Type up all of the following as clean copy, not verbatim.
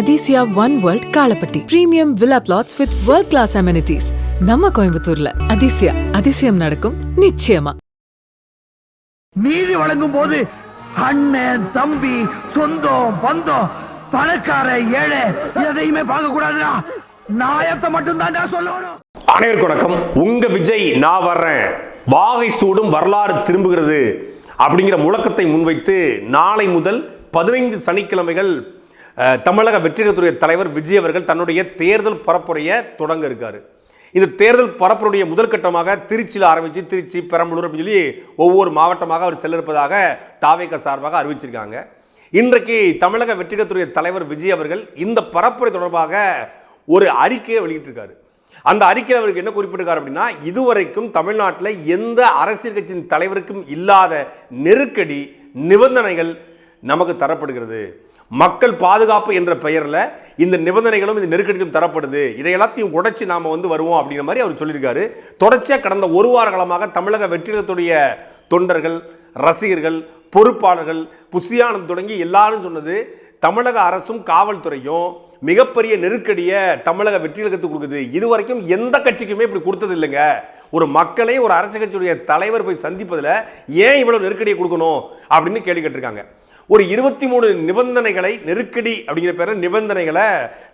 Athisaya one world Kalapatti premium villa plots with world class amenities நம்ம கோயம்புத்தூர்ல. அதிசயம் நடக்கும் நிச்சயமா. நீதி வழங்கும் போது அண்ணன் தம்பி சொந்தம் பந்தம் பணக்கார ஏழை எதையுமே பார்க்க கூடாதுடா, நாயத்தை மட்டும் தான் சொல்லணும். அனைவருக்கும் வணக்கம். உங்க விஜய் நான் வர்றேன், வாகை சூடும் வரலாறு திரும்புகிறது அப்படிங்கிற முழக்கத்தை முன்வைத்து நாளை முதல் 15 சனிக்கிழமைகள் தமிழக வெற்றிகரத்துடைய தலைவர் விஜய் அவர்கள் தன்னுடைய தேர்தல் பரப்புரையை தொடங்க இருக்காரு. இந்த தேர்தல் பரப்புரையுடைய முதல் கட்டமாக திருச்சியில் ஆரம்பித்து திருச்சி, பெரம்பலூர் அப்படின்னு சொல்லி ஒவ்வொரு மாவட்டமாக அவர் செல்ல இருப்பதாக தாவேக சார்பாக அறிவிச்சிருக்காங்க. இன்றைக்கு தமிழக வெற்றிகரத்துடைய தலைவர் விஜய் அவர்கள் இந்த பரப்புரை தொடர்பாக ஒரு அறிக்கையை வெளியிட்டிருக்காரு. அந்த அறிக்கையில் அவருக்கு என்ன குறிப்பிட்டிருக்காரு அப்படின்னா, இதுவரைக்கும் தமிழ்நாட்டில் எந்த அரசியல் கட்சியின் தலைவருக்கும் இல்லாத நெருக்கடி நிபந்தனைகள் நமக்கு தரப்படுகிறது. மக்கள் பாதுகாப்பு என்ற பெயரில் இந்த நிபந்தனைகளும் இந்த நெருக்கடியும் தரப்படுது. இதை எல்லாத்தையும் உடைச்சி நாம் வருவோம் அப்படிங்கிற மாதிரி அவர் சொல்லியிருக்காரு. தொடர்ச்சியாக கடந்த ஒரு வார காலமாக தமிழக வெற்றிகரத்துடைய தொண்டர்கள், ரசிகர்கள், பொறுப்பாளர்கள், புசியானந்த் தொடங்கி எல்லாரும் சொன்னது, தமிழக அரசும் காவல்துறையும் மிகப்பெரிய நெருக்கடியை தமிழக வெற்றிகரத்துக்கு கொடுக்குது. இதுவரைக்கும் எந்த கட்சிக்குமே இப்படி கொடுத்தது இல்லைங்க. ஒரு மக்களை ஒரு அரசியல் கட்சியுடைய தலைவர் போய் சந்திப்பதில் ஏன் இவ்வளவு நெருக்கடியை கொடுக்கணும் அப்படின்னு கேள்வி கேட்டிருக்காங்க. ஒரு 23 நிபந்தனைகளை, நெருக்கடி அப்படிங்கிற பேரில் நிபந்தனைகளை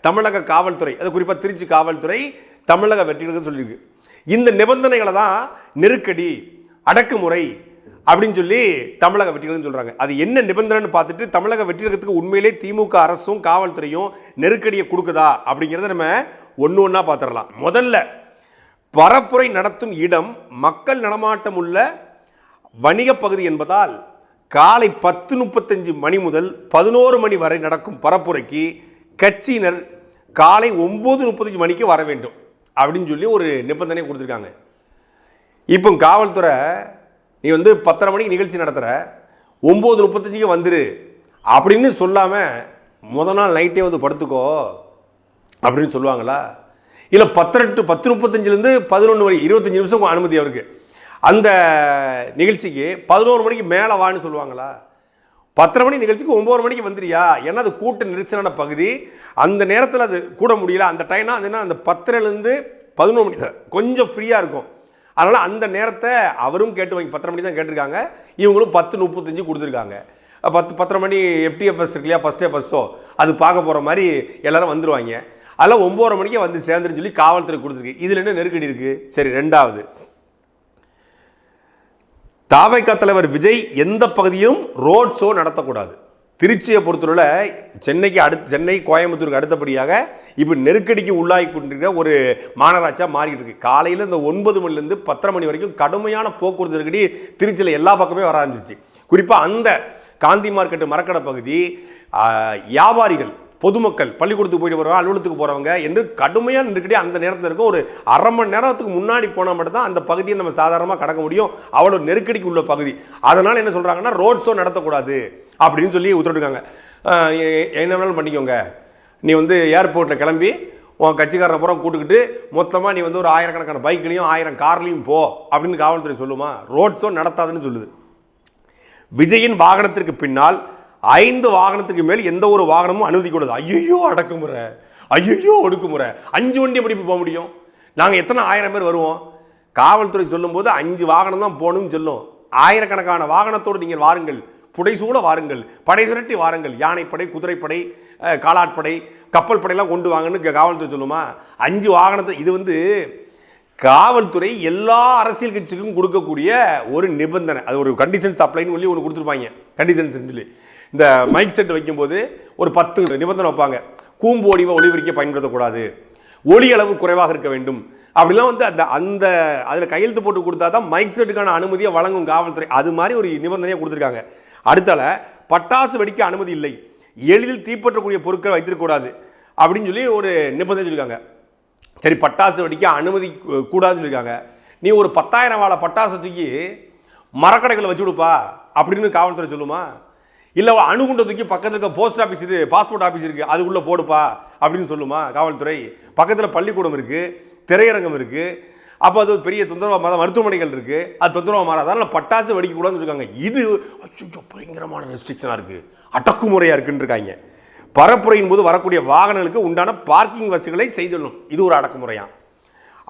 தமிழக காவல்துறை, அது குறிப்பாக திருச்சி காவல்துறை தமிழக வெற்றிகளுக்கு சொல்லியிருக்கு. இந்த நிபந்தனைகளை தான் நெருக்கடி, அடக்குமுறை அப்படின்னு சொல்லி தமிழக வெற்றிகளும் சொல்றாங்க. அது என்ன நிபந்தனைன்னு பார்த்துட்டு தமிழக வெற்றிகளுக்கு உண்மையிலே திமுக அரசும் காவல்துறையும் நெருக்கடியை கொடுக்குதா அப்படிங்கிறத நம்ம ஒன்று ஒன்றா பார்த்துடலாம். முதல்ல, பரப்புரை நடத்தும் இடம் மக்கள் நடமாட்டம் உள்ள வணிக பகுதி என்பதால் காலை 10:35 மணி முதல் 11 மணி வரை நடக்கும் பரப்புரைக்கு கட்சியினர் காலை 9:35 மணிக்கு வர வேண்டும் அப்படின்னு சொல்லி ஒரு நிபந்தனை கொடுத்துருக்காங்க. இப்போ காவல்துறை, நீ 10:30 மணிக்கு நிகழ்ச்சி நடத்துகிற, 9:35 வந்துரு அப்படின்னு சொல்லாமல் முதல் நாள் நைட்டே படுத்துக்கோ அப்படின்னு சொல்லுவாங்களா? இல்லை 10:35 11 வரை 25 நிமிஷம் அனுமதி அவருக்கு. அந்த நிகழ்ச்சிக்கு 11 மணிக்கு மேலே வான்னு சொல்லுவாங்களா? 10:30 மணி நிகழ்ச்சிக்கு 9 மணிக்கு வந்துறியா? ஏன்னா அது கூட்ட நெரிசலான பகுதி, அந்த நேரத்தில் அது கூட முடியல. அந்த டைம்னா அதுனா அந்த 10:30 11 மணி தான் கொஞ்சம் ஃப்ரீயாக இருக்கும். அதனால் அந்த நேரத்தை அவரும் கேட்டு வாங்கி 10:30 மணி தான் கேட்டிருக்காங்க. இவங்களும் 10:35 கொடுத்துருக்காங்க. 10:30 மணி FTFS இருக்கு இல்லையா, ஃபஸ்ட் டே ஃபஸ்ட்டோ, அது பார்க்க போகிற மாதிரி எல்லாரும் வந்துடுவாங்க. அதெல்லாம் 9:30 மணிக்கே வந்து சேர்ந்துருன்னு சொல்லி காவல்துறை கொடுத்துருக்கு. இதில் என்ன நெருக்கடி இருக்குது? சரி, ரெண்டாவது, தாவேக தலைவர் விஜய் எந்த பகுதியும் ரோட் ஷோ நடத்தக்கூடாது. திருச்சியை பொறுத்தவரை சென்னை கோயம்புத்தூருக்கு அடுத்தபடியாக இப்போ நெருக்கடிக்கு உள்ளாகி கொண்டிருக்கிற ஒரு மாநகராட்சியாக மாறிக்கிட்டு இருக்கு. காலையில் இந்த 9 மணிலேருந்து 10:30 மணி வரைக்கும் கடுமையான போக்குவரத்து நெருக்கடி திருச்சியில் எல்லா பக்கமே வர ஆரம்பிச்சிச்சு. குறிப்பாக அந்த காந்தி மார்க்கெட்டு, மரக்கடை பகுதி, வியாபாரிகள், பொதுமக்கள், பள்ளிக்கூடத்துக்கு போயிட்டு வருவாங்க, அலுவலகத்துக்கு போகிறவங்க என்று கடுமையான நெருக்கடி அந்த நேரத்தில் இருக்கும். ஒரு அரை மணி நேரத்துக்கு முன்னாடி போனால் மட்டும்தான் அந்த பகுதியை நம்ம சாதாரணமாக கடக்க முடியும். அவ்வளோ நெருக்கடிக்கு உள்ள பகுதி. அதனால் என்ன சொல்கிறாங்கன்னா, ரோட் ஷோ நடத்தக்கூடாது அப்படின்னு சொல்லி உத்தரவிட்டுருக்காங்க. என்ன வேணாலும் பண்ணிக்கோங்க, நீ ஏர்போர்ட்டில் கிளம்பி உன் கட்சிக்காரனை பூரா கூட்டுக்கிட்டு மொத்தமாக நீ ஒரு 1000கணக்கான பைக்லையும் 1000 கார்லையும் போ அப்படின்னு காவல்துறை சொல்லுமா? ரோட் ஷோ நடத்தாதுன்னு சொல்லுது. விஜயின் வாகனத்திற்கு பின்னால் 5 வாகனத்துக்கு மேல் எந்த ஒரு வாகனமும் அனுமதிக்கூடாது. ஐயோ அடக்குமுறை, ஐயோ ஒடுக்குமுறை. 5 வண்டி எப்படி போக முடியும்? நாங்கள் எத்தனை 1000 பேர் வருவோம்? காவல்துறை சொல்லும்போது 5 வாகனம் தான் போகணும்னு சொல்லும். 1000கணக்கான வாகனத்தோடு நீங்கள் வாருங்கள், புடைசூழ வாருங்கள், படை திரட்டி வாருங்கள், யானைப்படை, குதிரைப்படை, காலாட்படை, கப்பல் படையெல்லாம் கொண்டு வாங்கன்னு காவல்துறை சொல்லுமா? 5 வாகனத்தை, இது காவல்துறை எல்லா அரசியல் கட்சிக்கும் கொடுக்கக்கூடிய ஒரு நிபந்தனை. அது ஒரு கண்டிஷன்ஸ் அப்ளைன்னு சொல்லி ஒன்று கொடுத்துருப்பாங்க. கண்டிஷன்ஸ் சொல்லி இந்த மைக் செட் வைக்கும்போது ஒரு 10 நிபந்தனை வைப்பாங்க. கூம்பு ஒளிவை ஒளிபரிக்க பயன்படுத்தக்கூடாது, ஒளி அளவு குறைவாக இருக்க வேண்டும் அப்படிலாம் அந்த அதில் கையெழுத்து போட்டு கொடுத்தா தான் மைக் செட்டுக்கான அனுமதியை வழங்கும் காவல்துறை. அது மாதிரி ஒரு நிபந்தனையை கொடுத்துருக்காங்க. அடுத்தால, பட்டாசு வெடிக்க அனுமதி இல்லை, எளிதில் தீப்பற்றக்கூடிய பொருட்கள் வைத்திருக்கக்கூடாது அப்படின்னு சொல்லி ஒரு நிபந்தனை சொல்லியிருக்காங்க. சரி, பட்டாசு வெடிக்க அனுமதி கூடாதுன்னு சொல்லியிருக்காங்க. நீ ஒரு 10,000 வாழை பட்டாசு தூக்கி மரக்கடைகளை வச்சு விடுப்பா அப்படின்னு காவல்துறை சொல்லுமா? இல்லை அணுகுண்டை தூக்கி பக்கத்தில் இருக்க போஸ்ட் ஆஃபீஸ், இது பாஸ்போர்ட் ஆஃபீஸ் இருக்குது, அதுக்குள்ளே போடுப்பா அப்படின்னு சொல்லுமா காவல்துறை? பக்கத்தில் பள்ளிக்கூடம் இருக்குது, திரையரங்கம் இருக்குது, அப்போ அது பெரிய தொந்தரவாக மருத்துவமனைகள் இருக்குது, அது தொந்தரவாக மாறாது. அதனால் பட்டாசு வெடிக்கக்கூடாதுன்னு இருக்காங்க. இது பயங்கரமான ரெஸ்ட்ரிக்ஷனாக இருக்குது, அடக்குமுறையாக இருக்குன்னு இருக்காங்க. பரப்புரையின் போது வரக்கூடிய வாகனங்களுக்கு உண்டான பார்க்கிங் வசதிகளை செய்துள்ளோம். இது ஒரு அடக்குமுறையாம்.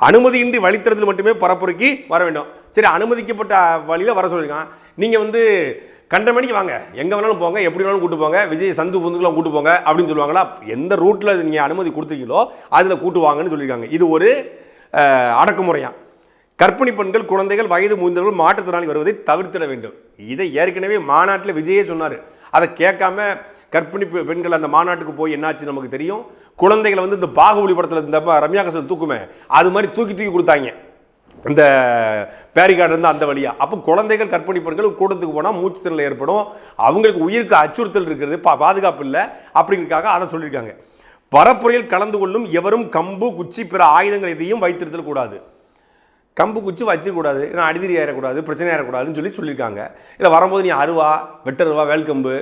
அனுமதியின்றி வழித்தடத்தில் மட்டுமே பரப்புரைக்கு வர வேண்டும். சரி, அனுமதிக்கப்பட்ட வழியில் வர சொல்லியிருக்கான். நீங்கள் வந்து கண்ட மணிக்கு வாங்க, எங்கே வேணாலும் போங்க, எப்படி வேணாலும் கூட்டு போங்க, விஜய் சந்து பொந்துக்கெல்லாம் கூட்டு போங்க அப்படின்னு சொல்லுவாங்களா? எந்த ரூட்டில் நீங்கள் அனுமதி கொடுத்தீங்களோ அதில் கூட்டு வாங்கன்னு சொல்லியிருக்காங்க. இது ஒரு அடக்குமுறையாம். கர்ப்பிணி பெண்கள், குழந்தைகள், வயது முதிர்ந்தவர்கள், மாற்றுத்திறனாளி வருவதை தவிர்த்திட வேண்டும். இதை ஏற்கனவே மாநாட்டில் விஜயே சொன்னார். அதை கேட்காம கர்ப்பிணி பெண்கள் அந்த மாநாட்டுக்கு போய் என்னாச்சு நமக்கு தெரியும். குழந்தைகளை வந்து இந்த பாகுபலி படத்தில் இந்த ரம்யா கிருஷ்ணன் தூக்குமே அது மாதிரி தூக்கி கொடுத்தாங்க இந்த பேரிகார்டு இருந்து அந்த வழியா. அப்போ குழந்தைகள், கர்ப்பிணி பெண்கள் கூட்டத்துக்கு போனால் மூச்சு திணறல் ஏற்படும், அவங்களுக்கு உயிருக்கு அச்சுறுத்தல் இருக்கிறது, பாதுகாப்பு இல்லை அப்படிங்கிறதுக்காக அதை சொல்லியிருக்காங்க. பரப்புரையில் கலந்து கொள்ளும் எவரும் கம்பு, குச்சி, பிற ஆயுதங்கள் எதையும் வைத்திருத்தல் கூடாது. கம்பு குச்சி வச்சிடக்கூடாது, ஏன்னா அடிதிரி ஆயிடக்கூடாது, பிரச்சனை ஆயிடக்கூடாதுன்னு சொல்லியிருக்காங்க. இல்லை வரும்போது நீ அருவா, வெட்டருவா, வேல்கம்பு,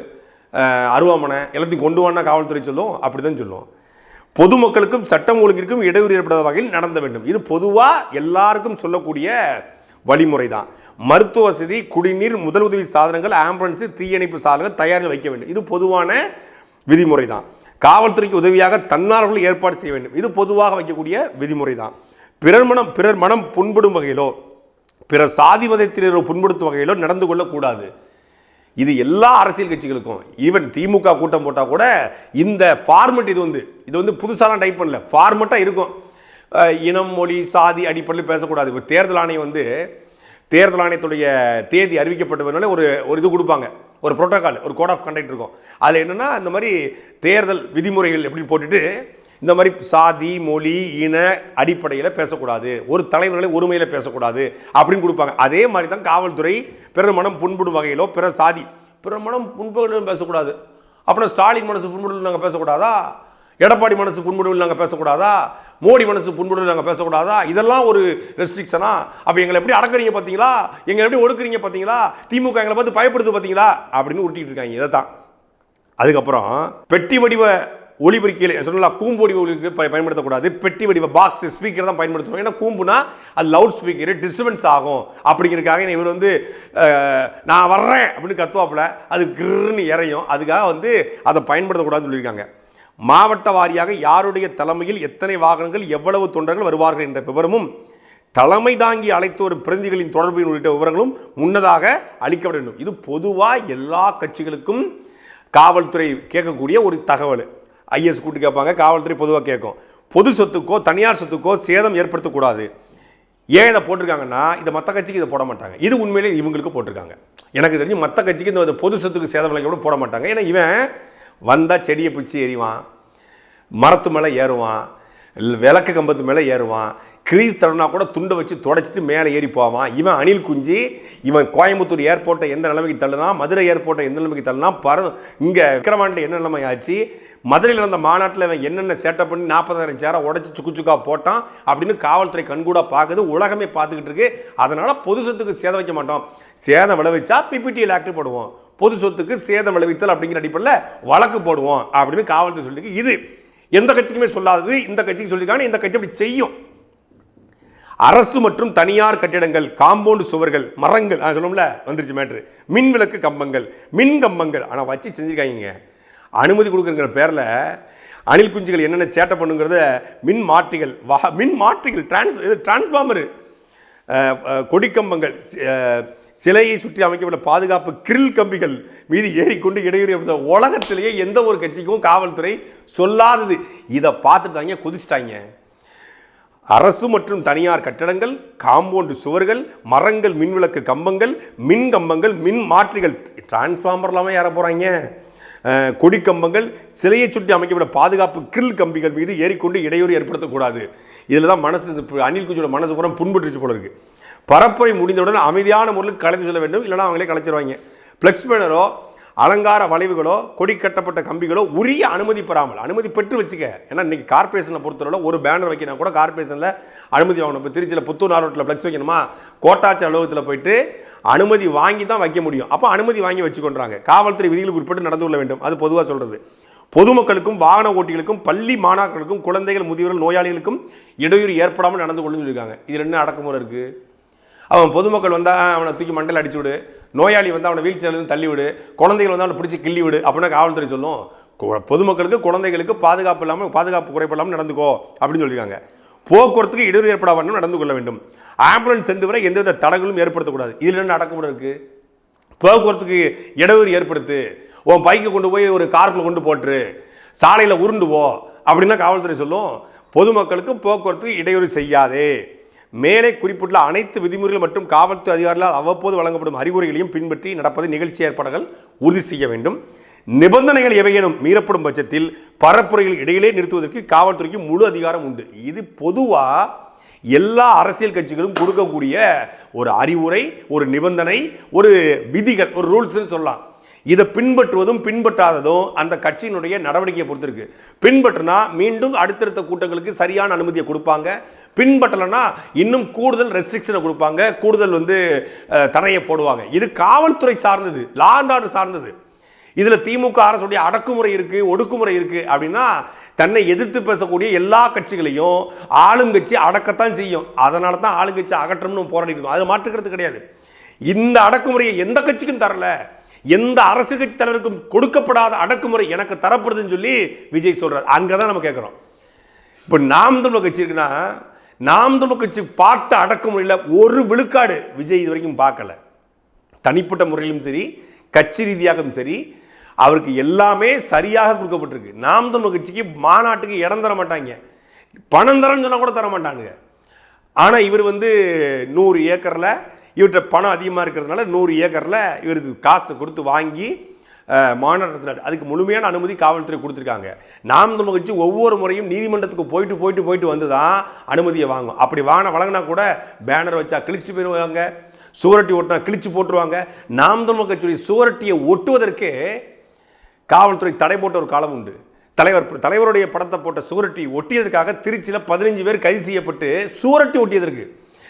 அருவாமனை எல்லாத்தையும் கொண்டு வானா காவல்துறை சொல்லும், அப்படி தான் சொல்லும். பொதுமக்களுக்கும் சட்டம் ஒழுங்கிற்கும் இடையூறு ஏற்படாத வகையில் நடந்த வேண்டும். இது பொதுவாக எல்லாருக்கும் சொல்லக்கூடிய வழிமுறை தான். மருத்துவ வசதி, குடிநீர், முதலுதவி சாதனங்கள், ஆம்புலன்ஸு, தீயணைப்பு சாதனங்கள் தயாரில் வைக்க வேண்டும். இது பொதுவான விதிமுறை தான். காவல்துறைக்கு உதவியாக தன்னார்வலர்கள் ஏற்பாடு செய்ய வேண்டும். இது பொதுவாக வைக்கக்கூடிய விதிமுறை தான். பிறர் மனம் புண்படும் வகையிலோ பிறர் சாதி மதத்தினரோ புண்படுத்தும் வகையிலோ நடந்து கொள்ளக்கூடாது. இது எல்லா அரசியல் கட்சிகளுக்கும், ஈவன் திமுக கூட்டம் போட்டால் கூட இந்த ஃபார்மெட் இது வந்து புதுசாலாம் டைப் பண்ணல, ஃபார்மெட்டாக இருக்கும். இனம், மொழி, சாதி அடிப்படையில் பேசக்கூடாது. இப்போ தேர்தல் ஆணையம் தேர்தல் ஆணையத்துடைய தேதி அறிவிக்கப்பட்டவனால ஒரு இது கொடுப்பாங்க, ஒரு புரோட்டோகால், ஒரு கோட் ஆஃப் கண்டக்ட் இருக்கும். அதில் என்னென்னா இந்த மாதிரி தேர்தல் விதிமுறைகள் எப்படி போட்டுட்டு இந்த மாதிரி சாதி, மொழி, இன அடிப்படையில் பேசக்கூடாது, ஒரு தலைவர்களை ஒருமையில் பேசக்கூடாது அப்படின்னு கொடுப்பாங்க. அதே மாதிரி தான் காவல்துறை பிறர் மனம் புண்படும் வகையிலோ பிறர் சாதி பிறர் மனம் புண்படும் பேசக்கூடாது. அப்புறம் ஸ்டாலின் மனசு புண்படுவில் நாங்கள் பேசக்கூடாதா? எடப்பாடி மனசு புண்படுவில் நாங்கள் பேசக்கூடாதா? மோடி மனசு புண்படுவில் நாங்கள் பேசக்கூடாதா? இதெல்லாம் ஒரு ரெஸ்ட்ரிக்ஷனா? அப்போ எங்களை எப்படி அடக்குறீங்க பார்த்தீங்களா, எங்களை எப்படி ஒடுக்குறீங்க பார்த்தீங்களா, திமுக எங்களை பார்த்து பயப்படுது பார்த்தீங்களா அப்படின்னு உருட்டிட்டு இருக்காங்க. இதை தான். அதுக்கப்புறம் பெட்டி வடிவ ஒளிபெருக்கியில் சொல்லலாம், கூம்பு வடிவ ஒளிபெருக்கி பயன்படுத்தக்கூடாது, பெட்டி வடிவ பாக்ஸ் ஸ்பீக்கர் தான் பயன்படுத்தணும். ஏன்னா கூம்புனா அது லவுட் ஸ்பீக்கர், டிஸ்டர்பன்ஸ் ஆகும் அப்படிங்கிறதுக்காக இவர் நான் வர்றேன் அப்படின்னு கத்துவாப்புல, அது கிருன்னு இறையும், அதுக்காக அதை பயன்படுத்தக்கூடாதுன்னு சொல்லியிருக்காங்க. மாவட்ட வாரியாக யாருடைய தலைமையில் எத்தனை வாகனங்கள், எவ்வளவு தொண்டர்கள் வருவார்கள் என்ற விவரமும், தலைமை தாங்கி அழைத்து வரும் பிரதிநிதிகளின் தொடர்பின் உள்ளிட்ட விவரங்களும் முன்னதாக அளிக்கப்பட வேண்டும். இது பொதுவாக எல்லா கட்சிகளுக்கும் காவல்துறை கேட்கக்கூடிய ஒரு தகவல். ஐஎஸ் கூட்டு கேட்பாங்க, காவல்துறை பொதுவாக கேட்கும். பொது சொத்துக்கோ தனியார் சொத்துக்கோ சேதம் ஏற்படுத்தக்கூடாது. ஏன் இதை போட்டிருக்காங்கன்னா, இதை மற்ற கட்சிக்கு இதை போட மாட்டாங்க. இது உண்மையிலே இவங்களுக்கு போட்டிருக்காங்க. எனக்கு தெரிஞ்சு மற்ற கட்சிக்கு இந்த பொது சொத்துக்கு சேதம் விளைவிக்க போட மாட்டாங்க. ஏன்னா இவன் வந்தால் செடியை பிடிச்சி எறிவான், மரத்து மேலே ஏறுவான், விளக்கு கம்பத்து மேலே ஏறுவான், கிரீஸ் தடனா கூட துண்டை வச்சு தொடச்சிட்டு மேலே ஏறி போவான். இவன் அணில் குஞ்சு. இவன் கோயம்புத்தூர் ஏர்போர்ட்டை எந்த நிலைமைக்கு தள்ளுனா, மதுரை ஏர்போர்ட்டை எந்த நிலைமைக்கு தள்ளுனா, இங்கே விக்கிரவாண்டில் என்ன நிலைமை ஆச்சு, மதுரையில் இருந்த மாநாட்டில் அவன் என்னென்ன சேட்டப் பண்ணி 40,000 சேரை உடச்சி சுக்குச்சுக்கா போட்டான் அப்படின்னு காவல்துறை கண்கூடா பார்க்குது, உலகமே பார்த்துக்கிட்டு இருக்கு. அதனால் பொது சொத்துக்கு சேதம் வைக்க மாட்டோம். சேதம் விளைவிச்சா பிபிடிஎல் ஆக்ட் போடுவோம், பொது சொத்துக்கு சேதம் விளைவித்தல் அப்படிங்கிற அடிப்படையில் வழக்கு போடுவோம் அப்படின்னு காவல்துறை சொல்லியிருக்கு. இது எந்த கட்சிக்குமே சொல்லாதது இந்த கட்சிக்கு சொல்லியிருக்காங்க. இந்த கட்சி அப்படி செய்யும். அரசு மற்றும் தனியார் கட்டிடங்கள், காம்பவுண்ட் சுவர்கள், மரங்கள், சொல்லும்ல வந்துருச்சு மேட்ரு, மின் விளக்கு கம்பங்கள், மின் கம்பங்கள் ஆனால் வச்சு செஞ்சுருக்காங்க. அனுமதி கொடுக்குற பேரில் அணில் குஞ்சுகள் என்னென்ன சேட்டை பண்ணுங்கிறத மின் மாற்றிகள் டிரான்ஸ்ஃபார்மரு, கொடிக்கம்பங்கள், சிலையை சுற்றி அமைக்கப்பட்ட பாதுகாப்பு கிரில் கம்பிகள் மீது ஏறிக்கொண்டு இடையூறு உலகத்திலேயே எந்த ஒரு கட்சிக்கும் காவல்துறை சொல்லாதது. இதை பார்த்துட்டாங்க, கொதிச்சிட்டாங்க. அரசு மற்றும் தனியார் கட்டடங்கள், காம்பவுண்டு சுவர்கள், மரங்கள், மின்விளக்கு கம்பங்கள், மின் கம்பங்கள், மின் மாற்றிகள், டிரான்ஸ்ஃபார்மர் இல்லாமல் ஏற போகிறாங்க, கொடிக்கம்பங்கள், சிலையை சுற்றி அமைக்கப்பட்ட பாதுகாப்பு கிரில் கம்பிகள் மீது ஏறிக்கொண்டு இடையூறு ஏற்படுத்தக்கூடாது. இதில் தான் அணில் குஞ்சோட மனசு கூட புண்பட்டுச்சு போல இருக்குது. பரப்புரை முடிந்தவுடன் அமைதியான முறையில் கலைத்து சொல்ல வேண்டும், இல்லைனா அவங்களே கலைச்சிருவாங்க. ஃப்ளெக்ஸ் பேனரோ அலங்கார வளைவுகளோ கொடி கட்டப்பட்ட கம்பிகளோ உரிய அனுமதி பெறாமல், அனுமதி பெற்று வச்சுக்க. ஏன்னா இன்றைக்கி கார்பரேஷனில் பொறுத்தவரை ஒரு பேனர் வைக்கணும் கூட கார்பரேஷனில் அனுமதி வாங்கணும். இப்போ திருச்சியில் புத்தூர் ரோட்டில் ஃப்ளெக்ஸ் வைக்கணுமா, கோட்டாட்சி அலுவலகத்தில் போயிட்டு அனுமதி வாங்கி தான் வைக்க முடியும். அப்போ அனுமதி வாங்கி வச்சுக்கொண்டாங்க. காவல்துறை விதிகளுக்கு உட்பட்டு நடந்து கொள்ள வேண்டும், அது பொதுவாக சொல்கிறது. பொதுமக்களுக்கும் வாகன ஓட்டிகளுக்கும் பள்ளி மாணாக்கர்களுக்கும் குழந்தைகள், முதியவர்கள், நோயாளிகளுக்கும் இடையூறு ஏற்படாமல் நடந்து கொள்ளுன்னு சொல்லியிருக்காங்க. இதில் என்ன அடக்குமுறை இருக்குது? அவன் பொதுமக்கள் வந்தால் அவனை தூக்கி மண்டையில் அடிச்சு விடு, நோயாளி வந்தால் அவனை வீல் சேர்லேருந்து தள்ளி விடு, குழந்தைகள் வந்து அவனை பிடிச்சி கிள்ளி விடு அப்படின்னா காவல்துறை சொல்லும். பொதுமக்களுக்கு குழந்தைகளுக்கு பாதுகாப்பு குறைப்பு இல்லாமல் நடந்துக்கோ அப்படின்னு சொல்லியிருக்காங்க. போக்குவரத்துக்கு இடையூறு ஏற்படாமல் நடந்து கொள்ள வேண்டும். ஆம்புலன்ஸ் சென்று வரை எந்தவித தடங்களும் ஏற்படுத்தக்கூடாது. இதில் என்ன அடக்குமுறை இருக்கு? போக்குவரத்துக்கு இடையூறு ஏற்படுத்து, உன் பைக்கை கொண்டு போய் ஒரு காருக்குள்ள கொண்டு போட்டுரு, சாலையில் உருண்டு போ அப்படின்னா காவல்துறை சொல்லும். பொதுமக்களுக்கு போக்குவரத்துக்கு இடையூறு செய்யாதே. மேலே குறிப்பிட்டுள்ள அனைத்து விதிமுறைகள் மற்றும் காவல்துறை அதிகாரிகளால் அவ்வப்போது வழங்கப்படும் அறிவுரைகளையும் பின்பற்றி நடப்பதை நிகழ்ச்சி ஏற்பாடுகள் உறுதி செய்ய வேண்டும். நிபந்தனைகள் எவையேனும் மீறப்படும் பட்சத்தில் பரப்புரைகள் இடையிலே நிறுத்துவதற்கு காவல்துறைக்கு முழு அதிகாரம் உண்டு. இது பொதுவாக எல்லா அரசியல் கட்சிகளும் கொடுக்கக்கூடிய ஒரு அறிவுரை, ஒரு நிபந்தனை, ஒரு விதிகள், ஒரு ரூல்ஸ் சொல்லலாம். இதை பின்பற்றுவதும் பின்பற்றாததும் அந்த கட்சியினுடைய நடவடிக்கையை பொறுத்து இருக்கு. பின்பற்றினா மீண்டும் அடுத்தடுத்த கூட்டங்களுக்கு சரியான அனுமதியை கொடுப்பாங்க. பின்பற்றலைன்னா இன்னும் கூடுதல் ரெஸ்ட்ரிக்ஷனை கொடுப்பாங்க, கூடுதல் தடையை போடுவாங்க. இது காவல்துறை சார்ந்தது, லா அண்ட் ஆர்டர் சார்ந்தது. இதில் திமுக அரசுடைய அடக்குமுறை இருக்கு, ஒடுக்குமுறை இருக்கு அப்படின்னா தன்னை எதிர்த்து பேசக்கூடிய எல்லா கட்சிகளையும் ஆளுங்கட்சி அடக்கத்தான் செய்யும். அதனால தான் ஆளுங்கட்சி அகற்றம்னு போராடிட்டு இருக்கும். அதில் மாற்றுக்கிறது கிடையாது. இந்த அடக்குமுறையை எந்த கட்சிக்கும் தரல, எந்த அரசியல் கட்சி தலைவருக்கும் கொடுக்கப்படாத அடக்குமுறை எனக்கு தரப்படுதுன்னு சொல்லி விஜய் சொல்றார். அங்கதான் நம்ம கேட்கிறோம். இப்ப நாம் தமிழர் கட்சி இருக்குன்னா, நாம் தமிழர் கட்சி பார்த்த அடக்குமுறையில் ஒரு விழுக்காடு விஜய் இது வரைக்கும் பார்க்கல. தனிப்பட்ட முறையிலும் சரி, கட்சி ரீதியாகவும் சரி, அவருக்கு எல்லாமே சரியாக கொடுக்கப்பட்டிருக்கு. நாம் தமிழர் கட்சிக்கு மாநாட்டுக்கு இடம் தர மாட்டாங்க, பணம் தரன்னு சொன்னா கூட தர மாட்டாங்க. ஆனா இவர் 100 ஏக்கர்ல இவர்கிட்ட பணம் அதிகமாக இருக்கிறதுனால 100 ஏக்கரில் இவருக்கு காசு கொடுத்து வாங்கி மாநாட்டத்தில் அதுக்கு முழுமையான அனுமதி காவல்துறை கொடுத்துருக்காங்க. நாம் தமிழர் கட்சி ஒவ்வொரு முறையும் நீதிமன்றத்துக்கு போயிட்டு வந்து தான் அனுமதியை வாங்கும். அப்படி வழங்கினா கூட பேனர் வச்சா கிழிச்சிட்டு போயிடுவாங்க, சுவரட்டி ஒட்டினா கிழிச்சு போட்டுருவாங்க. நாம் தமிழர் கட்சியுடைய சுவரட்டியை ஒட்டுவதற்கே காவல்துறை தடை போட்ட ஒரு காலம் உண்டு. தலைவருடைய படத்தை போட்ட சுவரட்டி ஒட்டியதற்காக திருச்சியில் 15 பேர் கைது செய்யப்பட்டு சுவரட்டி ஒட்டியதற்கு.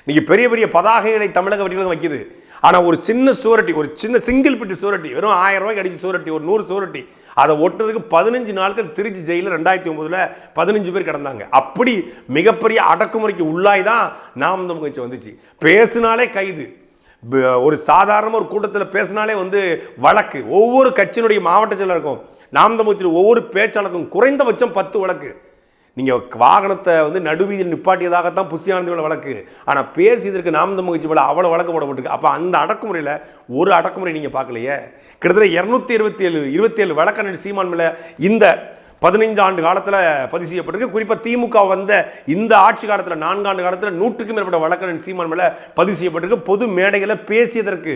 நீங்கள் பெரிய பெரிய பதாகைகளை தமிழக வெற்றிகளும் வைக்குது. ஆனால் ஒரு சின்ன சுவரட்டி, ஒரு சின்ன சிங்கிள் பிட்டு சுவரட்டி, வெறும் 1000 ரூபாய்க்கு அடிச்சு சுவரட்டி, ஒரு 100 சுவரட்டி, அதை ஒட்டுறதுக்கு 15 நாட்கள் திருச்சி ஜெயிலில் 2009 15 பேர் கிடந்தாங்க. அப்படி மிகப்பெரிய அடக்குமுறைக்கு உள்ளாய் தான் நாம் தமிழர் கட்சி வந்துச்சு. பேசினாலே கைது, ஒரு சாதாரண ஒரு கூட்டத்தில் பேசினாலே வழக்கு. ஒவ்வொரு கட்சியினுடைய மாவட்ட செயலருக்கும், நாம் தமிழர் கட்சியில் ஒவ்வொரு பேச்சாளருக்கும் குறைந்தபட்சம் 10 வழக்கு. நீங்கள் வாகனத்தை நடுவீதியில் நிப்பாட்டியதாகத்தான் புசியானது வழக்கு. ஆனால் பேசியதற்கு நாம் தமிழர் கட்சி அவ்வளோ வழக்கு போடப்பட்டிருக்கு. அப்போ அந்த அடக்குமுறையில் ஒரு அடக்குமுறை நீங்கள் பார்க்கலையே. கிட்டத்தட்ட 227 வழக்கு சீமான் மேலே இந்த 15 ஆண்டு காலத்தில் பதிவு செய்யப்பட்டிருக்கு. குறிப்பாக திமுக இந்த ஆட்சி காலத்தில் 4 ஆண்டு காலத்தில் 100க்கும் மேற்பட்ட வழக்கு சீமான் மேலே பதிவு செய்யப்பட்டிருக்கு. பொது மேடைகளை பேசியதற்கு.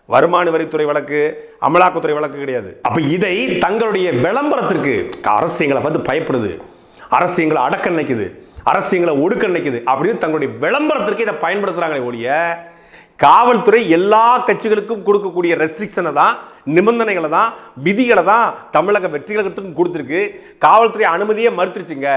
வருமான வரித்துறை வழக்கு, அமலாக்கத்துறை வழக்கு கிடையாது. அப்போ இதை தங்களுடைய விளம்பரத்திற்கு அரசு எங்களை பார்த்து பயப்படுது, அரசு எங்களை அடக்க நினைக்குது, அரசு எங்களை ஒடுக்க நினைக்குது அப்படின்னு தங்களுடைய விளம்பரத்திற்கு இதை பயன்படுத்துறாங்களே ஒழிய, காவல்துறை எல்லா கட்சிகளுக்கும் கொடுக்கக்கூடிய ரெஸ்ட்ரிக்ஷனை தான், நிபந்தனைகளை தான், விதிகளை தான் தமிழக வெற்றிகளுக்கும் கொடுத்துருக்கு. காவல்துறை அனுமதியை மறுத்துருச்சுங்க.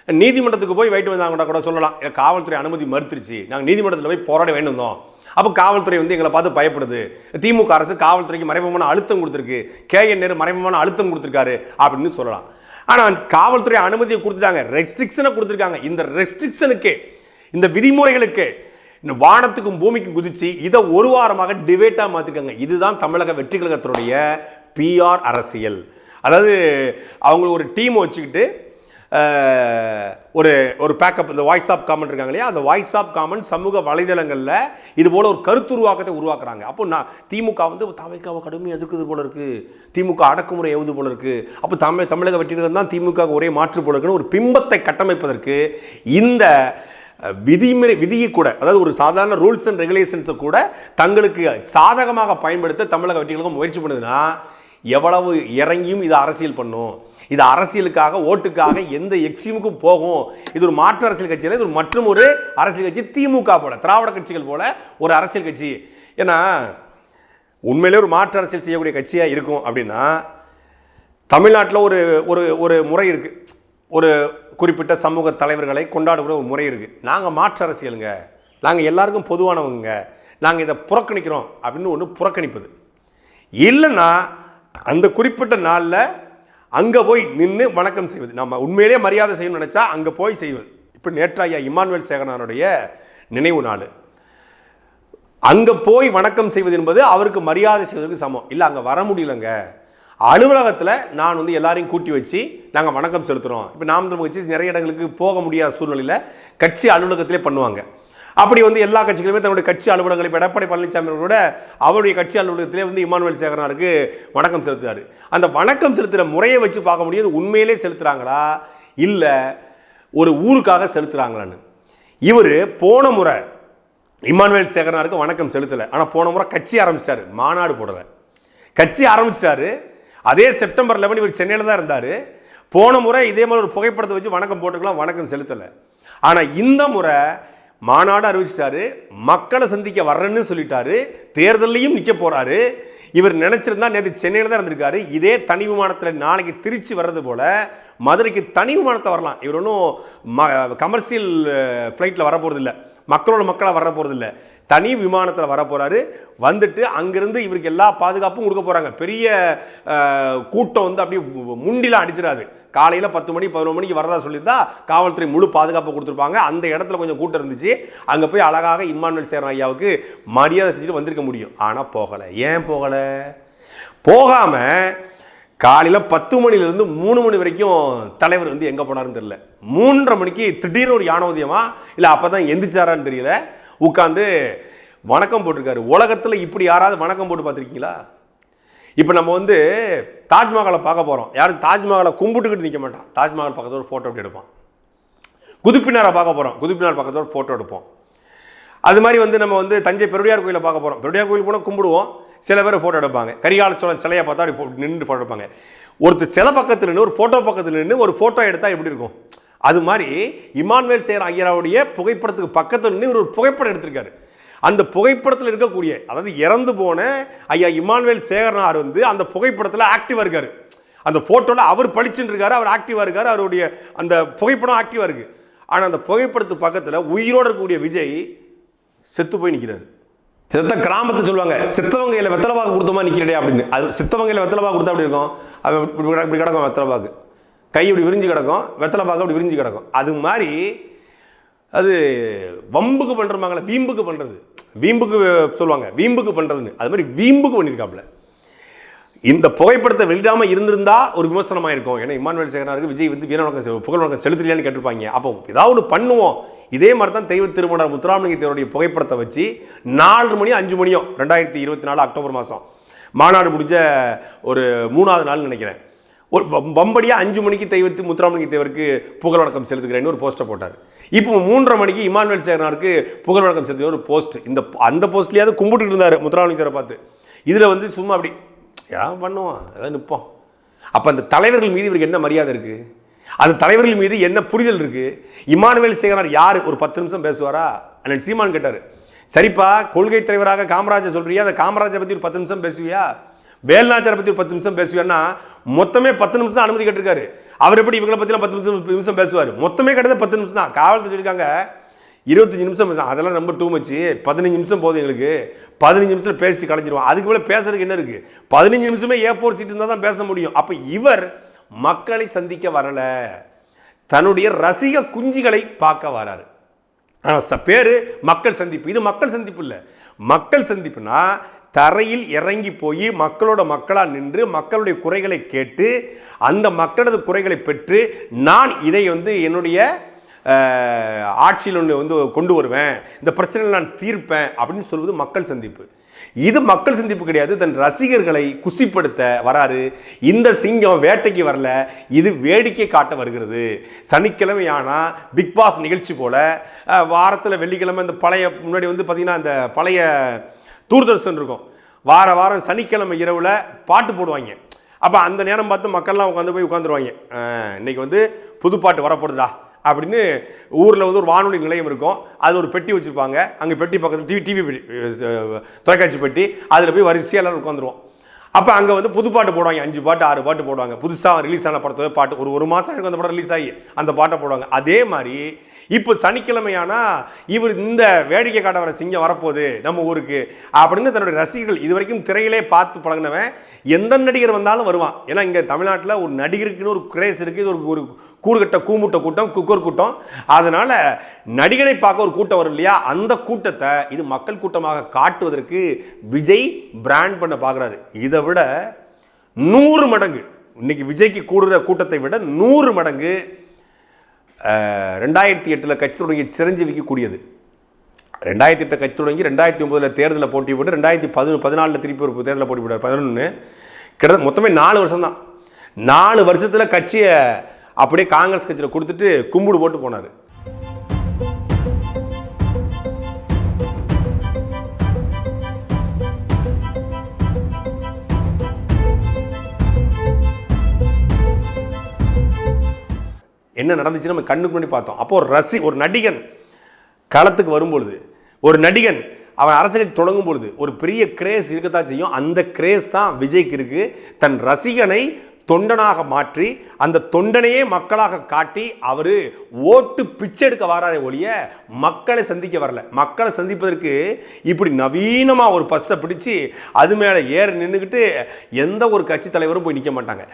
நீதிமன்றத்துக்கு போய் வைட்டு வந்தாங்க கூட சொல்லலாம், காவல்துறை அனுமதி மறுத்துருச்சு, நாங்கள் நீதிமன்றத்தில் போய் போராட வேண்டியிருந்தோம். அப்போ காவல்துறை எங்களை பார்த்து பயப்படுது. திமுக அரசு காவல்துறைக்கு மறைமுகமான அழுத்தம் கொடுத்துருக்கு, KN நேரு மறைமுகமான அழுத்தம் கொடுத்துருக்காரு அப்படின்னு சொல்லலாம். ஆனால் காவல்துறை அனுமதியை கொடுத்துட்டாங்க, ரெஸ்ட்ரிக்ஷனை கொடுத்துருக்காங்க. இந்த ரெஸ்ட்ரிக்ஷனுக்கு, இந்த விதிமுறைகளுக்கு இந்த வானத்துக்கும் பூமிக்கும் குதிச்சு இதை ஒரு வாரமாக டிபேட்டாக மாற்றிருக்காங்க. இதுதான் தமிழக வெற்றி கழகத்தினுடைய PR அரசியல். அதாவது அவங்க ஒரு டீமை வச்சுக்கிட்டு ஒரு பேக்கப், இந்த வாய்ஸ் ஆஃப் காமெண்ட் இருக்காங்க இல்லையா, அந்த வாய்ஸ் ஆஃப் காமெண்ட் சமூக வலைதளங்களில் இது போல ஒரு கருத்துருவாக்கத்தை உருவாக்குறாங்க. அப்போ நான் திமுக தவைக்காவை கடுமையாக எதிர்க்குது போல இருக்கு, திமுக அடக்குமுறை எவுது போல இருக்கு, அப்போ தமிழக வெற்றிகள் தான் திமுக ஒரே மாற்று போல இருக்குன்னு ஒரு பிம்பத்தை கட்டமைப்பதற்கு இந்த விதியை கூட, அதாவது ஒரு சாதாரண ரூல்ஸ் அண்ட் ரெகுலேஷன்ஸை கூட தங்களுக்கு சாதகமாக பயன்படுத்த தமிழக வெற்றிகளுக்கும் முயற்சி பண்ணுதுன்னா எவ்வளவு இறங்கியும் இது அரசியல் பண்ணும். இது அரசியலுக்காக, ஓட்டுக்காக எந்த எக்ஸ்ட்ரீமுக்கும் போகும். இது ஒரு மாற்று அரசியல் கட்சியில், இது மற்றும் ஒரு அரசியல் கட்சி, திமுக போல, திராவிட கட்சிகள் போல ஒரு அரசியல் கட்சி. ஏன்னா உண்மையிலே ஒரு மாற்று அரசியல் செய்யக்கூடிய கட்சியாக இருக்கும் அப்படின்னா, தமிழ்நாட்டில் ஒரு முறை இருக்கு, ஒரு குறிப்பிட்ட சமூக தலைவர்களை கொண்டாடக்கூடிய ஒரு முறை இருக்கு. நாங்கள் மாற்று அரசியலுங்க, நாங்கள் எல்லாருக்கும் பொதுவானவங்க, நாங்கள் இதை புறக்கணிக்கிறோம் அப்படின்னு ஒன்று புறக்கணிப்பது. இல்லைன்னா அந்த குறிப்பிட்ட நாளில் அங்கே போய் நின்று வணக்கம் செய்வது, நம்ம உண்மையிலே மரியாதை செய்யணும்னு நினச்சா அங்கே போய் செய்வது. இப்போ நேற்றையா இமானுவேல் சேகரனாருடைய நினைவு நாள், அங்கே போய் வணக்கம் செய்வது என்பது அவருக்கு மரியாதை செய்வதற்கு சமம். இல்லை அங்கே வர முடியலங்க, அலுவலகத்தில் நான் வந்து எல்லாரையும் கூட்டி வச்சு நாங்கள் வணக்கம் செலுத்துகிறோம். இப்போ நாம் தமிழர் கட்சி நிறைய இடங்களுக்கு போக முடியாத சூழ்நிலையில் கட்சி அலுவலகத்திலே பண்ணுவாங்க. அப்படி வந்து எல்லா கட்சிகளுமே தன்னுடைய கட்சி அலுவலகங்களை இப்போ எடப்பாடி பழனிசாமி கூட அவருடைய கட்சி அலுவலகத்திலே வந்து இமானுவேல் சேகரனாருக்கு வணக்கம் செலுத்துறாரு. அந்த வணக்கம் செலுத்துகிற முறையை வச்சு பார்க்க முடியாது உண்மையிலே செலுத்துகிறாங்களா இல்லை ஒரு ஊருக்காக செலுத்துகிறாங்களான்னு. இவர் போன முறை இமானுவேல் சேகரனாருக்கு வணக்கம் செலுத்தலை. ஆனால் போன முறை கட்சி ஆரம்பிச்சிட்டாரு, மாநாடு போடலை. கட்சி ஆரம்பிச்சிட்டாரு. அதே செப்டம்பர் 11 இவர் சென்னையில் தான் இருந்தார். போன முறை இதே மாதிரி ஒரு புகைப்படத்தை வச்சு வணக்கம் போட்டுக்கலாம், வணக்கம் செலுத்தலை. ஆனால் இந்த முறை மாநாடு அறிவிச்சிட்டாரு, மக்களை சந்திக்க வர்றேன்னு சொல்லிட்டாரு, தேர்தலையும் நிற்க போறாரு. இவர் நினைச்சிருந்தா நேற்று சென்னையில் தான் இருந்திருக்காரு. இதே தனி விமானத்தில் நாளைக்கு திருச்சி வர்றது போல மதுரைக்கு தனி விமானத்தை வரலாம். இவர் ஒன்றும் கமர்ஷியல் ஃப்ளைட்டில் வர போகிறது இல்லை, மக்களோட மக்களாக வர போகிறது இல்லை, தனி விமானத்தில் வர போகிறாரு. வந்துட்டு அங்கிருந்து இவருக்கு எல்லா பாதுகாப்பும் கொடுக்க போகிறாங்க. பெரிய கூட்டம் வந்து அப்படியே முண்டிலாம் அடிச்சிடாது. காலையில் 10 மணி 11 மணிக்கு வரதா சொல்லியிருந்தா காவல்துறை முழு பாதுகாப்பு கொடுத்துருப்பாங்க. அந்த இடத்துல கொஞ்சம் கூட்டம் இருந்துச்சு. அங்கே போய் அழகாக இமானுவேல் சேகரன் ஐயாவுக்கு மரியாதை செஞ்சுட்டு வந்திருக்க முடியும். ஆனால் போகலை. ஏன் போகலை? போகாமல் காலையில் 10 மணிலேருந்து 3 மணி வரைக்கும் தலைவர் வந்து எங்கே போனாருன்னு தெரியல. 3:30 மணிக்கு திடீர்னு ஒரு யானோதயமா இல்லை அப்போ தான் எந்திரிச்சாரான்னு தெரியல, உட்காந்து வணக்கம் போட்டிருக்காரு. உலகத்தில் இப்படி யாராவது வணக்கம் போட்டு பார்த்துருக்கீங்களா? இப்போ நம்ம வந்து தாஜ்மஹாலை பார்க்க போகிறோம். யாரும் தாஜ்மஹாலை கும்பிட்டுக்கிட்டு நிற்க மாட்டான். தாஜ்மஹால் பக்கத்தில் ஒரு ஃபோட்டோ அப்படி எடுப்பான். குதுப்பினாரை பார்க்க போகிறோம், குதுப்பினார் பக்கத்தில் ஒரு ஃபோட்டோ எடுப்போம். அது மாதிரி வந்து நம்ம வந்து தஞ்சை பெருடியார் கோயிலை பார்க்க போகிறோம். பெருடியார் கோயில் போனால் கும்பிடுவோம், சில பேர் ஃபோட்டோ எடுப்பாங்க. கரிகால சோழன் சிலையை பார்த்தா அப்படி நின்று ஃபோட்டோ எடுப்பாங்க. ஒருத்தர் சிலை பக்கத்தில் நின்று ஒரு ஃபோட்டோ பக்கத்தில் நின்று ஒரு ஃபோட்டோ எடுத்தால் எப்படி இருக்கும்? அது மாதிரி இமானுவேல் சேகரன் ஐயாவுடைய புகைப்படத்துக்கு பக்கத்தில் நின்று ஒரு புகைப்படம் எடுத்திருக்காரு. அந்த புகைப்படத்தில் இருக்கக்கூடிய, அதாவது இறந்து போன ஐயா இமானுவேல் சேகரனார் வந்து அந்த புகைப்படத்தில் ஆக்டிவாக இருக்கார். அந்த ஃபோட்டோவில் அவர் பளிச்சுன்னு இருக்காரு, அவர் ஆக்டிவாக இருக்கார், அவருடைய அந்த புகைப்படம் ஆக்டிவாக இருக்குது. ஆனால் அந்த புகைப்படத்துக்கு பக்கத்தில் உயிரோடு இருக்கக்கூடிய விஜய் செத்து போய் நிற்கிறாரு. இதைத்தான் கிராமத்தை சொல்லுவாங்க, சித்தவங்கையில் வெத்தலைவாக்கு கொடுத்தமா நிற்கிறடே அப்படின்னு. அது சித்தவங்கையில் வெத்தலைவாக்கு கொடுத்தா அப்படி இருக்கும், அது இப்படி கிடக்கும் வெத்தலைவாக்கு, கை இப்படி விரிஞ்சு கிடக்கும், வெத்தலைவாக்கு அப்படி விரிஞ்சு கிடக்கும். அது மாதிரி அது வம்புக்கு பண்ணுறாங்களே, வீம்புக்கு பண்ணுறது, வீம்புக்கு சொல்லுவாங்க, வீம்புக்கு பண்ணுறதுன்னு, அது மாதிரி வீம்புக்கு பண்ணியிருக்காப்புல. இந்த புகைப்படத்தை வெளியிடாமல் இருந்திருந்தா ஒரு விமர்சனமாக இருக்கும். ஏன்னா இமானுவேல் சேகரனாருக்கு விஜய் வந்து புகழ் வணக்கம் செலுத்தலையான்னு கேட்டிருப்பாங்க. அப்போ ஏதாவது ஒன்று பண்ணுவோம். இதே மாதிரி தான் தெய்வ திருமணர் முத்துராமலிங்க தேவருடைய புகைப்படத்தை வச்சு 4 மணி 5 மணியோ 2024 அக்டோபர் மாதம் மாநாடு முடிஞ்ச ஒரு 3வது நாள் நினைக்கிறேன், ஒரு வம்படியாக 5 மணிக்கு தெய்வத்து முத்துராமலிங்க தேவருக்கு புகழ் வணக்கம் செலுத்துகிறேன்னு ஒரு போஸ்ட்டை போட்டார். இப்போ 3:30 மணிக்கு இமானுவேல் சேகரனாருக்கு புகழ் வணக்கம் செலுத்துகிற ஒரு போஸ்ட். அந்த போஸ்ட்லேயாவது கும்பிட்டு இருந்தார் முத்துராமலிங்க தேவரை பார்த்து. இதில் வந்து சும்மா அப்படி ஏன் பண்ணுவோம், ஏதாவது நிற்போம். அப்போ அந்த தலைவர்கள் மீது இவருக்கு என்ன மரியாதை இருக்குது? அந்த தலைவர்கள் மீது என்ன புரிதல் இருக்குது? இமானுவேல் சேகரனார் யார்? ஒரு 10 நிமிஷம் பேசுவாரா? அண்ணன் சீமான் கேட்டார், சரிப்பா கொள்கை தலைவராக காமராஜர் சொல்றியா, அந்த காமராஜரை பற்றி ஒரு 10 நிமிஷம் பேசுவியா, வேல்நாச்சியாரை பற்றி ஒரு 10 நிமிஷம் பேசுவேன்னா மொத்தமே 10 நிமிஷம் தான் அனுமதி கேட்டிருக்காரு. அவர் எப்படி இவங்களை பற்றிலாம் 10 நிமிஷம் பேசுவார்? மொத்தமே கிட்டத்தட்ட 10 நிமிஷம் தான். காவல்துறை சொல்லியிருக்காங்க 25 நிமிஷம் பேசலாம், அதெல்லாம் ரொம்ப டூ மச்சு, 15 நிமிஷம் போதும் எங்களுக்கு, 15 நிமிஷத்தில் பேசிட்டு கலைஞ்சிருவோம். அதுக்கு மேலே பேசுறதுக்கு என்ன இருக்குது? 15 நிமிஷமே A4 சீட் இருந்தால் தான் பேச முடியும். அப்போ இவர் மக்களை சந்திக்க வரல, தன்னுடைய ரசிக குஞ்சுகளை பார்க்க வராரு. ஆனால் பேரு மக்கள் சந்திப்பு. இது மக்கள் சந்திப்பு இல்லை. மக்கள் சந்திப்புனா தரையில் இறங்கி போய் மக்களோட மக்களாக நின்று மக்களுடைய குறைகளை கேட்டு அந்த மக்களது குறைகளை பெற்று நான் இதை வந்து என்னுடைய ஆட்சியில் வந்து கொண்டு வருவேன், இந்த பிரச்சனைகளை நான் தீர்ப்பேன் அப்படின்னு சொல்வது மக்கள் சந்திப்பு. இது மக்கள் சந்திப்பு கிடையாது. தன் ரசிகர்களை குசிப்படுத்த வராரு. இந்த சிங்கம் வேட்டைக்கு வரல, இது வேடிக்கை காட்ட வருகிறது. சனிக்கிழமை ஆனால் பிக் பாஸ் நிகழ்ச்சி போல வாரத்தில் வெள்ளிக்கிழமை இந்த பழைய முன்னாடி வந்து பார்த்திங்கன்னா அந்த பழைய தூர்தர்ஷன் இருக்கும், வாரம் சனிக்கிழமை இரவில் பாட்டு போடுவாங்க. அப்போ அந்த நேரம் பார்த்து மக்கள்லாம் உட்காந்துருவாங்க, இன்னைக்கு வந்து புது பாட்டு வரப்படுதா அப்படின்னு. ஊரில் வந்து ஒரு வானொலி நிலையம் இருக்கும், அது ஒரு பெட்டி வச்சுருப்பாங்க. அங்கே பெட்டி பக்கத்தில் டிவி தொலைக்காட்சி பெட்டி, அதில் போய் வரிசையாக எல்லோரும் உட்காந்துருவோம். அப்போ அங்கே வந்து புது பாட்டு போடுவாங்க, 5 பாட்டு 6 பாட்டு போடுவாங்க. புதுசாக ரிலீஸ் ஆன படத்தோட பாட்டு ஒரு மாதம் எனக்கு அந்த படம் ரிலீஸ் ஆகி அந்த பாட்டை போடுவாங்க. அதே மாதிரி இப்போ சனிக்கிழமையானா இவர் இந்த வேடிக்கை காட்ட வர சிங்கம் வரப்போகுது நம்ம ஊருக்கு அப்படின்னு தன்னுடைய ரசிகர்கள், இது வரைக்கும் திரையிலே பார்த்து பழகினவன் எந்த நடிகர் வந்தாலும் வருவான். ஏன்னா இங்கே தமிழ்நாட்டில் ஒரு நடிகருக்குன்னு ஒரு கிரேஸ் இருக்குது, இது ஒரு கூறுகட்ட கூமுட்ட கூட்டம், குக்கர் கூட்டம். அதனால் நடிகனை பார்க்க ஒரு கூட்டம் வரும் இல்லையா, அந்த கூட்டத்தை இது மக்கள் கூட்டமாக காட்டுவதற்கு விஜய் பிராண்ட் பண்ண பார்க்குறாரு. இதை விட 100 மடங்கு. இன்னைக்கு விஜய்க்கு கூடுற கூட்டத்தை விட 100 மடங்கு 2008 கட்சி தொடங்கி சிரஞ்சீவிக்கு கூடியது. 2008 கட்சி தொடங்கி 2009 தேர்தலில் போட்டி போட்டு 2014 திருப்பி ஒரு தேர்தலில் போட்டி போட்டார். 11 கிட்டத்தட்ட மொத்தமே 4 வருஷம் தான். 4 வருஷத்தில் கட்சியை அப்படியே காங்கிரஸ் கட்சியில் கொடுத்துட்டு கும்பிடு போட்டு போனார். என்ன நடந்துச்சு நம்ம கண்ணுக்கு முன்னாடி பார்த்தோம். அப்போ ஒரு நடிகன் களத்துக்கு வரும்பொழுது, ஒரு நடிகன் அவன் அரசியல் கட்சி தொடங்கும் பொழுது ஒரு பெரிய கிரேஸ் இருக்கத்தான் செய்யும். அந்த கிரேஸ் தான் விஜய்க்கு இருக்கு. தன் ரசிகனை தொண்டனாக மாற்றி அந்த தொண்டனையே மக்களாக காட்டி அவர் ஓட்டு பிச்சை எடுக்க வராரே ஒழிய மக்களை சந்திக்க வரல. மக்களை சந்திப்பதற்கு இப்படி நவீனமாக ஒரு பஸ்ஸை பிடிச்சி அது மேலே ஏற நின்றுக்கிட்டு எந்த ஒரு கட்சி தலைவரும் போய் நிற்க மாட்டாங்க.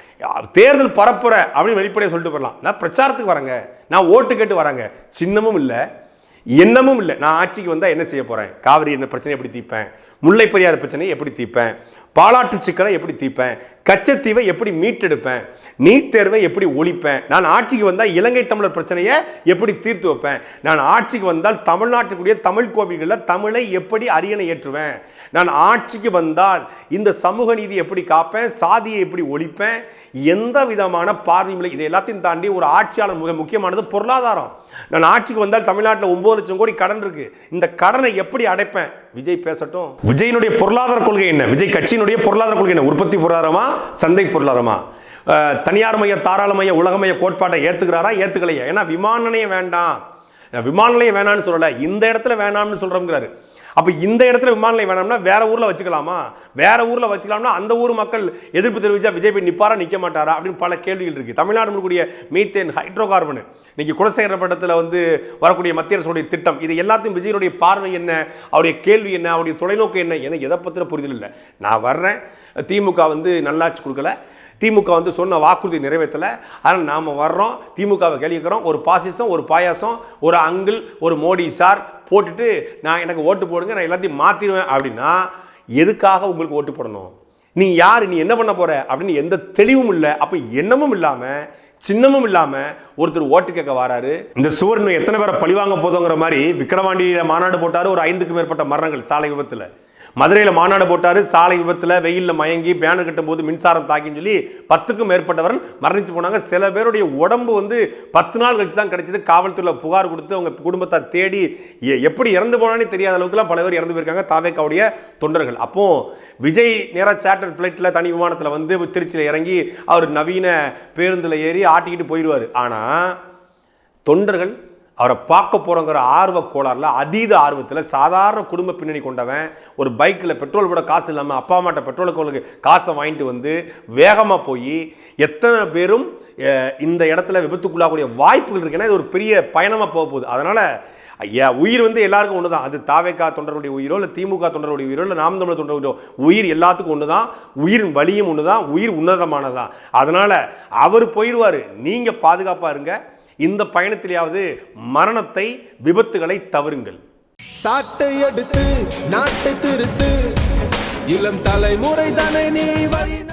தேர்தல் பரப்புற அப்படின்னு வெளிப்படையாக சொல்லிட்டு போயிடலாம். நான் பிரச்சாரத்துக்கு வரேங்க, நான் ஓட்டு கேட்டு வரேங்க, சின்னமும் இல்லை எண்ணமும் இல்லை. நான் ஆட்சிக்கு வந்தால் என்ன செய்ய போகிறேன், காவிரி என்ன பிரச்சனை எப்படி தீர்ப்பேன், முல்லை பெரியார் பிரச்சனையை எப்படி தீர்ப்பேன், பாலாற்று சிக்கலை எப்படி தீர்ப்பேன், கச்சத்தீவை எப்படி மீட்டெடுப்பேன், நீட் தேர்வை எப்படி ஒழிப்பேன், நான் ஆட்சிக்கு வந்தால் இலங்கை தமிழர் பிரச்சனையை எப்படி தீர்த்து வைப்பேன், நான் ஆட்சிக்கு வந்தால் தமிழ்நாட்டுக்குரிய தமிழ் கோவில்களில் தமிழை எப்படி அரியணை ஏற்றுவேன், நான் ஆட்சிக்கு வந்தால் இந்த சமூக நீதி எப்படி காப்பேன், சாதியை எப்படி ஒழிப்பேன், எந்த விதமான பார்வையும் இல்லை. இதை எல்லாத்தையும் தாண்டி ஒரு ஆட்சியாளர் மிக முக்கியமானது பொருளாதாரம். நான் ஆட்சிக்கு வந்தால் தமிழ்நாட்டில் 9 லட்சம் கோடி கடன் இருக்கு, இந்த கடனை எப்படி அடைப்பேன், விஜய் பேசட்டும். விஜயினுடைய பொருளாதார கொள்கை என்ன, விஜய் கட்சியினுடைய பொருளாதார கொள்கை என்ன, உற்பத்தி பொருளாதாரமா சந்தை பொருளாதாரமா, தனியார் மைய தாராளமய உலகமய கோட்பாட்டை ஏத்துக்கிறாரா ஏத்துக்கலையா? ஏன்னா விமான நிலையம் வேண்டாம், விமான நிலையம் வேணாம்னு சொல்லல, இந்த இடத்துல வேணாம்னு சொல்றோம்ங்கிறாரு. அப்ப இந்த இடத்துல விமான நிலையம் வேணாம்னா வேற ஊர்ல வச்சுக்கலாமா, வேற ஊர்ல வச்சுக்கலாம்னா அந்த ஊர் மக்கள் எதிர்ப்பு தெரிவிச்சா விஜய் போய் நிப்பாரா நிக்க மாட்டாரா அப்படின்னு பல கேள்விகள் இருக்கு. தமிழ்நாடு முழுக்கூடிய மீத்தேன் ஹைட்ரோ கார்பன் இன்னைக்கு குலசேகரப்பட்டத்தில் வரக்கூடிய மத்திய அரசுடைய திட்டம், இது எல்லாத்தையும் விஜயனுடைய பார்வை என்ன, அவருடைய கேள்வி என்ன, அவருடைய தொலைநோக்கு என்ன, எனக்கு எதை பத்தின புரிதல் இல்லை. நான் வர்றேன், திமுக நல்லாட்சி கொடுக்கல, திமுக சொன்ன வாக்குறுதி நிறைவேற்றலை, அதனால் நாம் வர்றோம், திமுகவை கேள்விக்கிறோம், ஒரு பாசிசம், ஒரு பாயாசம், ஒரு அங்கிள், ஒரு மோடி சார் போட்டுட்டு நான் எனக்கு ஓட்டு போடுங்க, நான் எல்லாத்தையும் மாற்றிடுவேன் அப்படின்னா எதுக்காக உங்களுக்கு ஓட்டு போடணும், நீ யார், நீ என்ன பண்ண போற அப்படின்னு எந்த தெளிவும் இல்லை. அப்போ எண்ணமும் இல்லாமல் சின்னமும் இல்லாம ஒருத்தர் ஓட்டு கேட்க வராரு. இந்த சுவர் இன்னும் எத்தனை பேரை பழிவாங்க போதுங்கிற மாதிரி விக்கிரவாண்டியில மாநாடு போட்டாரு, ஒரு 5க்கும் மேற்பட்ட மரணங்கள் சாலை விபத்துல. மதுரையில் மாநாடு போட்டாரு, சாலை விபத்தில் வெயிலில் மயங்கி பேனர் கட்டும் போது மின்சாரம் தாக்கின்னு சொல்லி 10க்கும் மேற்பட்டவர்கள் மரணிச்சு போனாங்க. சில பேருடைய உடம்பு 10 நாள் கழிச்சு தான் கிடைச்சது. காவல்துறையில் புகார் கொடுத்து அவங்க குடும்பத்தை தேடி எப்படி இறந்து போனானே தெரியாத அளவுக்குலாம் பல பேர் இறந்து போயிருக்காங்க தாவேக்காவுடைய தொண்டர்கள். அப்போ விஜய் நேராக சார்ட்டர் ஃப்ளைட்டில் தனி விமானத்தில் திருச்சியில் இறங்கி அவர் நவீன பேருந்தில் ஏறி ஆட்டிக்கிட்டு போயிடுவார். ஆனால் தொண்டர்கள் அவரை பார்க்க போகிறோங்கிற ஆர்வ கோளாறுல, அதீத ஆர்வத்தில், சாதாரண குடும்ப பின்னணி கொண்டவன் ஒரு பைக்கில் பெட்ரோல் கூட காசு இல்லாமல் அப்பா அம்மாட்ட பெட்ரோலுக்கு காசை வாங்கிட்டு வேகமாக போய் எத்தனை பேரும் இந்த இடத்துல விபத்துக்குள்ளாகக்கூடிய வாய்ப்புகள் இருக்கு. ஏன்னா இது ஒரு பெரிய பயணமாக போக போகுது. அதனால் ஐயா உயிர் எல்லாருக்கும் ஒன்று தான். அது தாவேக்கா தொண்டருடைய உயிரோ இல்லை திமுக தொண்டருடைய உயிரோ இல்லை நாம் தமிழர் தொண்டருடைய உயிர் எல்லாத்துக்கும் ஒன்று தான். உயிரின் வலியும் ஒன்று தான், உயிர் உன்னதமானதான். அதனால் அவர் போயிடுவார், நீங்கள் பாதுகாப்பாக இருங்க. இந்த பயணத்திலேயாவது மரணத்தை, விபத்துகளை தவறுங்கள். சாட்டை எடுத்து நாட்டை திருத்து, இளம் தலைமுறை தானே நீ